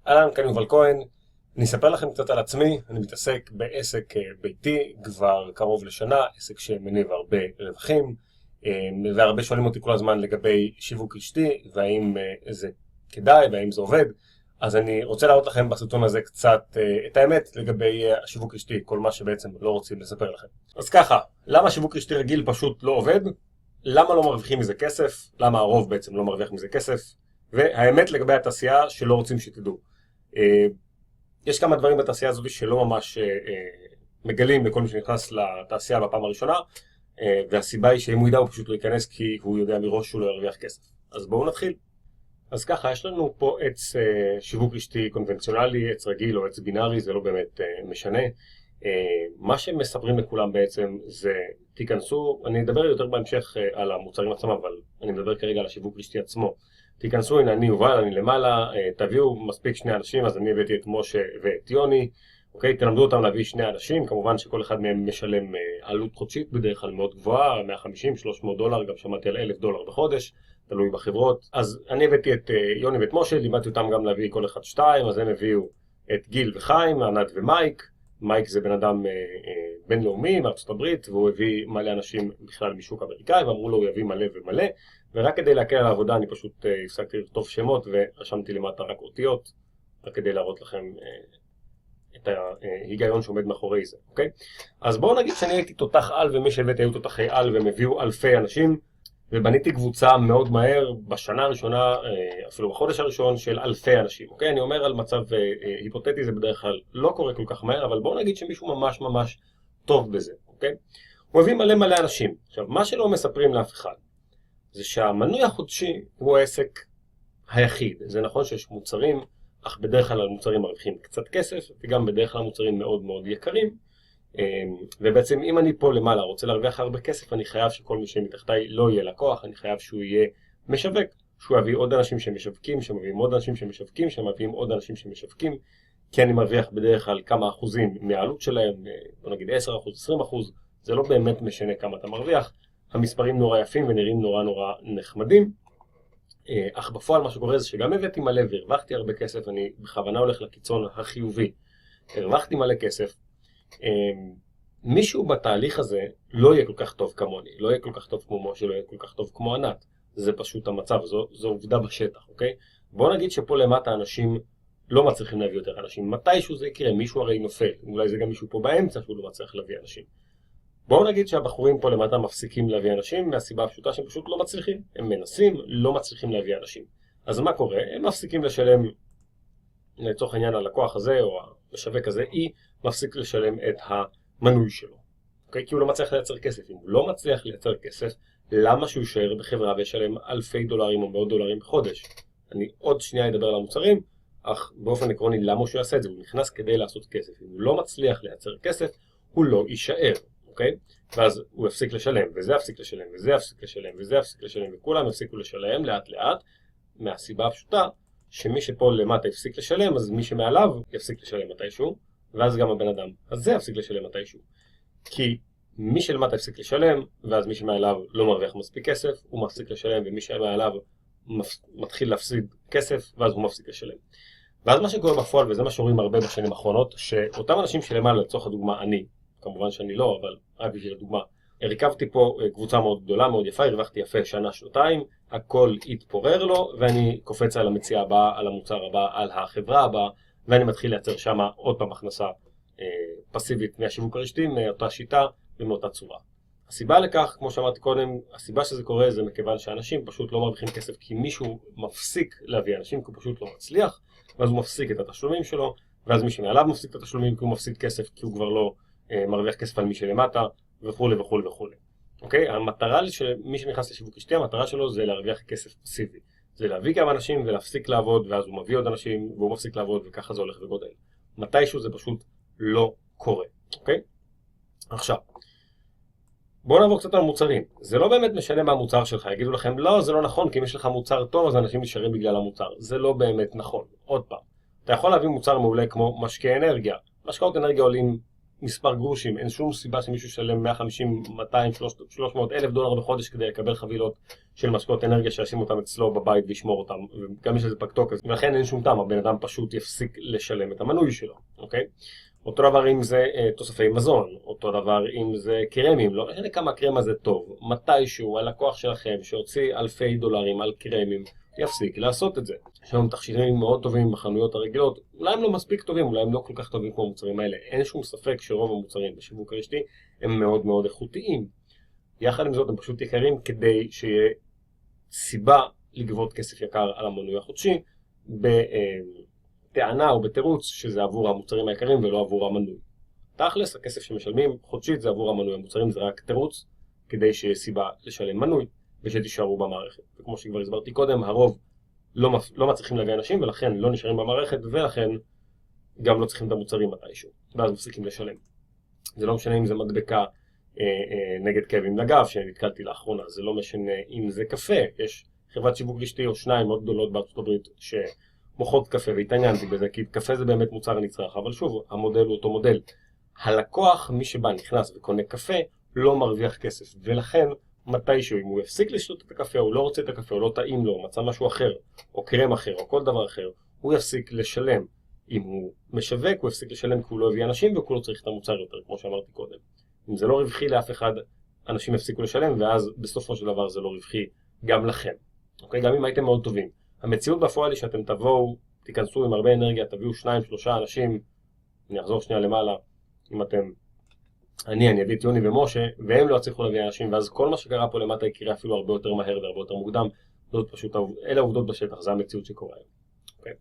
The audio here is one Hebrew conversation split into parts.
אהלן, כאן יובל כהן. אני אספר לכם קצת על עצמי. אני מתעסק בעסק ביתי כבר קרוב לשנה, עסק שמניב הרבה רווחים, והרבה שואלים אותי כל הזמן לגבי שיווק רשתי, והאם זה כדאי והאם זה עובד. אז אני רוצה להראות לכם בסרטון הזה קצת את האמת לגבי השיווק רשתי, כל מה שבעצם לא רוצים לספר לכם. אז ככה, למה שיווק רשתי רגיל פשוט לא עובד? למה לא מרוויחים מזה כסף? למה הרוב בעצם לא מרוויח מזה כסף? והאמת לגבי התעשייה שלא רוצים שתדעו. יש כמה דברים בתעשייה הזאת שלא ממש מגלים לכל מי שנכנס לתעשייה בפעם הראשונה, והסיבה היא שאם הוא ידע הוא פשוט לא ייכנס כי הוא יודע מראש שהוא לא ירוויח כסף. אז בואו נתחיל. אז ככה, יש לנו פה עץ שיווק רשתי קונבנציונלי, עץ רגיל או עץ בינארי, זה לא באמת משנה. מה שמספרים לכולם בעצם זה, תיכנסו, אני אדבר יותר בהמשך על המוצרים עצמם, אבל אני מדבר כרגע על השיווק רשתי עצמו. תיכנסו, הנה אני יובל, אני למעלה, תביאו מספיק שני אנשים, אז אני הבאתי את משה ואת יוני, אוקיי? תלמדו אותם להביא שני אנשים, כמובן שכל אחד מהם משלם עלות חודשית בדרך כלל מאוד גבוהה, $150-300, גם שמעתי על $1,000 בחודש, תלוי בחברות. אז אני הבאתי את יוני ואת משה, לימדתי אותם גם להביא כל אחד שתיים, אז הם הביאו את גיל וחיים, ענת ומייק. מייק זה בן אדם בינלאומי מארצות הברית, והוא הביא מלא אנשים בכלל משוק אמריקאי, ואמרו לו הוא יביא מלא ומלא, ורק כדי להקל על העבודה אני פשוט הפסקתי לכתוב שמות ורשמתי למטה רק אותיות, רק כדי להראות לכם את ההיגיון שעומד מאחורי זה, אוקיי? אז בואו נגיד שאני הייתי תותח על, ומי שהבאתי היו תותחי על, והם הביאו אלפי אנשים, ובניתי קבוצה מאוד מהר בשנה הראשונה, אפילו בחודש הראשון, של אלפי אנשים, אוקיי? אני אומר על מצב היפותטי, זה בדרך כלל לא קורה כל כך מהר, אבל בואו נגיד שמישהו ממש ממש טוב בזה, אוקיי? הוא הביא מלא מלא אנשים. עכשיו, מה שלא מספרים לאף אחד, זה שהמנוי החודשי הוא העסק היחיד. זה נכון שיש מוצרים, אך בדרך כלל המוצרים מרוויחים קצת כסף, וגם בדרך כלל המוצרים מאוד מאוד יקרים. ובעצם אם אני פה למעלה רוצה להרוויח הרבה כסף, אני חייב שכל מי שמתחתיי לא יהיה לקוח, אני חייב שהוא יהיה משווק, שהוא יביא עוד אנשים שמשווקים, שמביאים עוד אנשים שמשווקים, שמביאים עוד אנשים שמשווקים, כי אני מרוויח בדרך כלל כמה אחוזים מהעלות שלהם, בוא נגיד 10%, 20%, זה לא באמת משנה כמה אתה מרוויח, המספרים נורא יפים ונראים נורא נורא נחמדים, אך בפועל מה שקורה זה שגם הבאתי מלא והרווחתי הרבה כסף, אני בכוונה הולך לקיצון החיובי, הרווחתי מלא כסף, מישהו בתהליך הזה לא יהיה כל כך טוב כמוני, לא יהיה כל כך טוב כמו משה, לא יהיה כל כך טוב כמו ענת, זה פשוט המצב, זו עובדה בשטח, אוקיי? בואו נגיד שפה למטה אנשים לא מצליחים להביא יותר אנשים, מתישהו זה יקרה, מישהו הרי נופל, אולי זה גם מישהו פה באמצע שהוא לא מצליח להביא אנשים. בואו נגיד שהבחורים פה למטה מפסיקים להביא אנשים מהסיבה הפשוטה שהם פשוט לא מצליחים, הם מנסים, לא מצליחים להביא אנשים. אז מה קורה? הם מפסיקים לשלם, לצורך העניין הלקוח הזה או המשווק הזה, מפסיק לשלם את המנוי שלו. אוקיי? כי הוא לא מצליח לייצר כסף. אם הוא לא מצליח לייצר כסף, למה שהוא יישאר בחברה וישלם אלפי דולרים או מאות דולרים בחודש? אני עוד שנייה אדבר על המוצרים, אך באופן עקרוני למה שהוא יעשה את זה? הוא נכנס כדי לעשות כסף. אם הוא לא מצליח לייצר כסף, הוא לא יישאר. אוקיי? ואז הוא יפסיק לשלם, וזה יפסיק לשלם, וזה יפסיק לשלם, וזה יפסיק לשלם, וכולם יפסיקו לשלם לאט לאט, מהסיבה הפשוטה שמי שפה למטה יפסיק לשלם, אז מי שמעליו יפסיק לשלם מתישהו, ואז גם הבן אדם הזה יפסיק לשלם מתישהו. כי מי שלמטה יפסיק לשלם, ואז מי שמעליו לא מרוויח מספיק כסף, הוא מפסיק לשלם, ומי שמעליו מתחיל להפסיד כסף, ואז הוא מפסיק לשלם. ואז מה שקורה בפועל, וזה מה שרואים הרבה בשנים האחרונות, שאותם אנשים שלמעלה, לצורך הדוגמה אני, כמובן שאני לא, אבל רק בשביל הדוגמה, הרכבתי פה קבוצה מאוד גדולה, מאוד יפה, הרווחתי יפה שנה, שנתיים, הכל התפורר לו, ואני קופץ על המציאה הבאה, על המוצר הבא, על החברה הבאה, ואני מתחיל לייצר שם עוד פעם הכנסה פסיבית מהשיווק הרשתי, מאותה שיטה ומאותה צורה. הסיבה לכך, כמו שאמרתי קודם, הסיבה שזה קורה זה מכיוון שאנשים פשוט לא מרוויחים כסף, כי מישהו מפסיק להביא אנשים, כי הוא פשוט לא מצליח, ואז הוא מפסיק את התשלומים שלו, ואז מי שמעליו מפסיק את התשלומים, כי הוא מפסיד כסף, כי הוא כבר לא מרוויח כסף על מי שלמטה, וכולי וכולי וכולי. אוקיי? המטרה של מי שנכנס לשיווק רשתי, המטרה שלו זה להרוויח כסף פסיבי. זה להביא כמה אנשים ולהפסיק לעבוד, ואז הוא מביא עוד אנשים, והוא מפסיק לעבוד, וככה זה הולך וגודל. מתישהו זה פשוט לא קורה. אוקיי? עכשיו, בואו נעבור קצת על מוצרים. זה לא באמת משנה מה המוצר שלך. יגידו לכם, לא, זה לא נכון, כי אם יש לך מוצר טוב, אז אנשים נשארים בגלל המוצר. זה לא באמת נכון. עוד פעם. אתה יכול להביא מוצר מעולה כמו משקי אנרגיה. משקאות אנרגיה עולים מספר גרושים, אין שום סיבה שמישהו ישלם 150, 200, 300 אלף דולר בחודש כדי לקבל חבילות של משקאות אנרגיה שישים אותם אצלו בבית וישמור אותם, וגם יש לזה פג תוקף, ולכן אין שום טעם, הבן אדם פשוט יפסיק לשלם את המנוי שלו, אוקיי? אותו דבר אם זה תוספי מזון, אותו דבר אם זה קרמים, לא משנה כמה קרם הזה טוב, מתישהו הלקוח שלכם שהוציא אלפי דולרים על קרמים, יפסיק לעשות את זה. יש לנו תכשירים מאוד טובים בחנויות הרגילות, אולי הם לא מספיק טובים, אולי הם לא כל כך טובים כמו המוצרים האלה. אין שום ספק שרוב המוצרים בשיווק הרשתי הם מאוד מאוד איכותיים. יחד עם זאת הם פשוט יקרים כדי שיהיה סיבה לגבות כסף יקר על המנוי החודשי, בטענה או בתירוץ שזה עבור המוצרים היקרים ולא עבור המנוי. תכלס, הכסף שמשלמים חודשית זה עבור המנוי, המוצרים זה רק תירוץ כדי שיהיה סיבה לשלם מנוי ושתישארו במערכת. וכמו שכבר הסברתי קודם, הרוב לא מצליחים להביא אנשים ולכן לא נשארים במערכת ולכן גם לא צריכים את המוצרים מתישהו, ואז מפסיקים לשלם. זה לא משנה אם זה מדבקה נגד כאבים לגב שנתקלתי לאחרונה, זה לא משנה אם זה קפה, יש חברת שיווק רשתי או שניים מאוד גדולות בארצות הברית שמוכרות קפה והתעניינתי בזה, כי קפה זה באמת מוצר נצרך, אבל שוב, המודל הוא אותו מודל. הלקוח, מי שבא נכנס וקונה קפה, לא מרוויח כסף, ולכן מתישהו, אם הוא יפסיק לשתות את הקפה, או לא רוצה את הקפה, או לא טעים לו, או מצא משהו אחר, או קרם אחר, או כל דבר אחר, הוא יפסיק לשלם. אם הוא משווק, הוא יפסיק לשלם כי הוא לא הביא אנשים, וכהוא לא צריך את המוצר יותר, כמו שאמרתי קודם. אם זה לא רווחי לאף אחד, אנשים יפסיקו לשלם, ואז בסופו של דבר זה לא רווחי גם לכם. אוקיי? גם אם הייתם מאוד טובים. המציאות בפועל היא שאתם תבואו, תיכנסו עם הרבה אנרגיה, תביאו 2-3 אנשים, אני אחזור שנייה למעלה, אם אתם אני אביא את יוני ומשה, והם לא הצליחו להביא אנשים, ואז כל מה שקרה פה למטה יקרה אפילו הרבה יותר מהר והרבה יותר מוקדם. זאת פשוט, אלה העובדות בשטח, זה המציאות שקורה היום. אוקיי?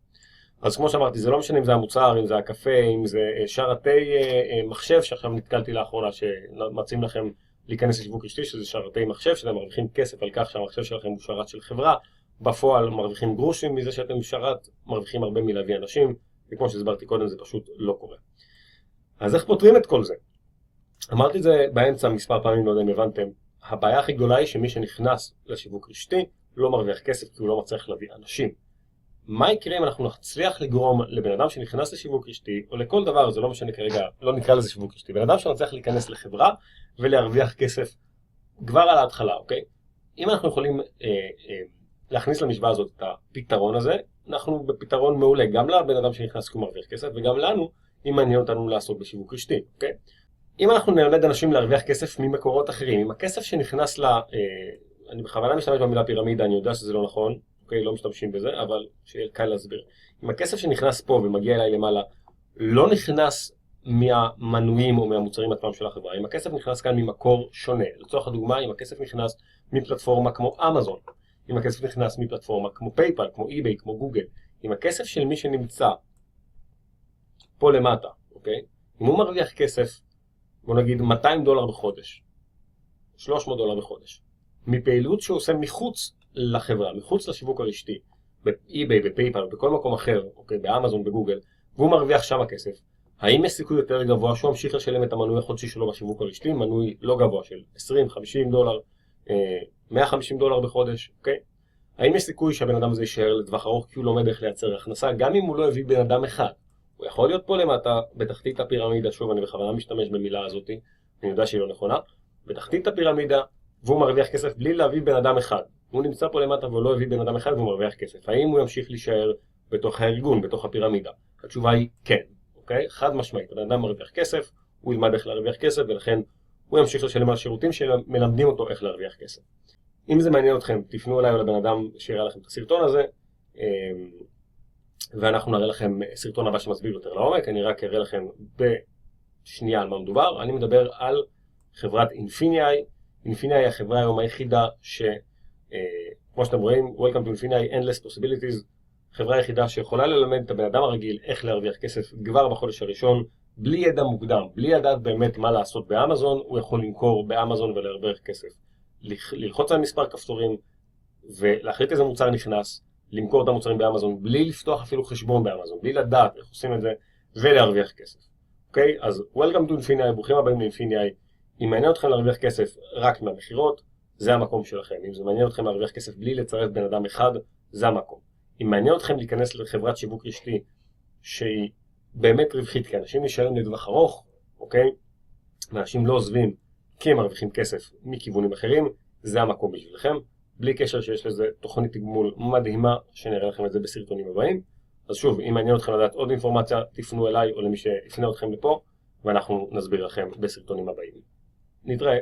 אז כמו שאמרתי, זה לא משנה אם זה המוצר, אם זה הקפה, אם זה שרתי מחשב, שעכשיו נתקלתי לאחרונה, שמציעים לכם להיכנס לשיווק רשתי, שזה שרתי מחשב, שאתם מרוויחים כסף על כך שהמחשב שלכם הוא שרת של חברה, בפועל מרוויחים גרושים מזה שאתם שרת, מרוויחים הרבה מלהביא אנשים, וכמו שהסברתי קודם, זה פשוט לא קורה. אז איך פותרים את כל זה? אמרתי את זה באמצע מספר פעמים, לא יודע אם הבנתם. הבעיה הכי גדולה היא שמי שנכנס לשיווק רשתי לא מרוויח כסף כי הוא לא מצליח להביא אנשים. מה יקרה אם אנחנו נצליח לגרום לבן אדם שנכנס לשיווק רשתי, או לכל דבר, זה לא משנה כרגע, לא נקרא לזה שיווק רשתי, בן אדם שנצליח להיכנס לחברה ולהרוויח כסף כבר על ההתחלה, אוקיי? אם אנחנו יכולים להכניס למשוואה הזאת את הפתרון הזה, אנחנו בפתרון מעולה, גם לבן אדם שנכנס כי הוא מרוויח כסף, וגם לנו, אם מעניין אותנו לעשות בשיווק רשתי, אוקיי? אם אנחנו נלמד אנשים להרוויח כסף ממקורות אחרים, אם הכסף שנכנס אני בכוונה משתמש במילה פירמידה, אני יודע שזה לא נכון, אוקיי, לא משתמשים בזה, אבל שיהיה קל להסביר. אם הכסף שנכנס פה ומגיע אליי למעלה, לא נכנס מהמנויים או מהמוצרים עצמם של החברה, אם הכסף נכנס כאן ממקור שונה, לצורך הדוגמה, אם הכסף נכנס מפלטפורמה כמו אמזון, אם הכסף נכנס מפלטפורמה כמו פייפל, כמו eBay, כמו גוגל, אם הכסף של מי שנמצא פה למטה, אוקיי, אם הוא מרוויח כסף, בוא נגיד $200 בחודש, $300 בחודש, מפעילות שהוא עושה מחוץ לחברה, מחוץ לשיווק הרשתי, באי-ביי, בפייפל, בכל מקום אחר, אוקיי, באמזון, בגוגל, והוא מרוויח שם הכסף, האם יש סיכוי יותר גבוה שהוא ממשיך לשלם את המנוי החודשי שלו בשיווק הרשתי, מנוי לא גבוה של $20, $50, $150 בחודש, אוקיי? האם יש סיכוי שהבן אדם הזה יישאר לטווח ארוך כי הוא לומד איך לייצר הכנסה, גם אם הוא לא הביא בן אדם אחד? הוא יכול להיות פה למטה, בתחתית הפירמידה, שוב אני בכוונה משתמש במילה הזאת, אני יודע שהיא לא נכונה, בתחתית הפירמידה, והוא מרוויח כסף בלי להביא בן אדם אחד. הוא נמצא פה למטה והוא לא הביא בן אדם אחד והוא מרוויח כסף. האם הוא ימשיך להישאר בתוך הארגון, בתוך הפירמידה? התשובה היא כן, אוקיי? חד משמעית, הבן אדם מרוויח כסף, הוא ילמד איך להרוויח כסף, ולכן הוא ימשיך לשלם על שירותים שמלמדים אותו איך להרוויח כסף. אם זה מעניין אתכם, תפנו אליי או לבן אדם שיראה לכם את הסרטון הזה, ואנחנו נראה לכם סרטון הבא שמסביר יותר לעומק. אני רק אראה לכם בשנייה על מה מדובר. אני מדבר על חברת אינפיניאי. אינפיניאי היא החברה היום היחידה כמו שאתם רואים, Welcome to Infinity, Endless Possibilities, חברה היחידה שיכולה ללמד את הבן אדם הרגיל איך להרוויח כסף כבר בחודש הראשון, בלי ידע מוקדם, בלי לדעת באמת מה לעשות באמזון, הוא יכול למכור באמזון ולהרוויח כסף. ללחוץ על מספר כפתורים ולהחליט איזה מוצר נכנס, למכור את המוצרים באמזון, בלי לפתוח אפילו חשבון באמזון, בלי לדעת איך עושים את זה, ולהרוויח כסף. אוקיי? אז Welcome to Infinity, ברוכים הבאים לאינפיניאי. אם מעניין אתכם להרוויח כסף רק מהמחירות, זה המקום שלכם. אם זה מעניין אתכם להרוויח כסף בלי לצרף בן אדם אחד, זה המקום. אם מעניין אתכם להיכנס לחברת שיווק רשתי שהיא באמת רווחית, כי אנשים נשארים לטווח ארוך, אוקיי? ואנשים לא עוזבים כי הם מרוויחים כסף מכיוונים אחרים, זה המקום בשבילכם. בלי קשר שיש לזה תוכנית תגמול מדהימה, שנראה לכם את זה בסרטונים הבאים. אז שוב, אם מעניין אתכם לדעת עוד אינפורמציה, תפנו אליי או למי שיפנה אתכם לפה, ואנחנו נסביר לכם בסרטונים הבאים. נתראה.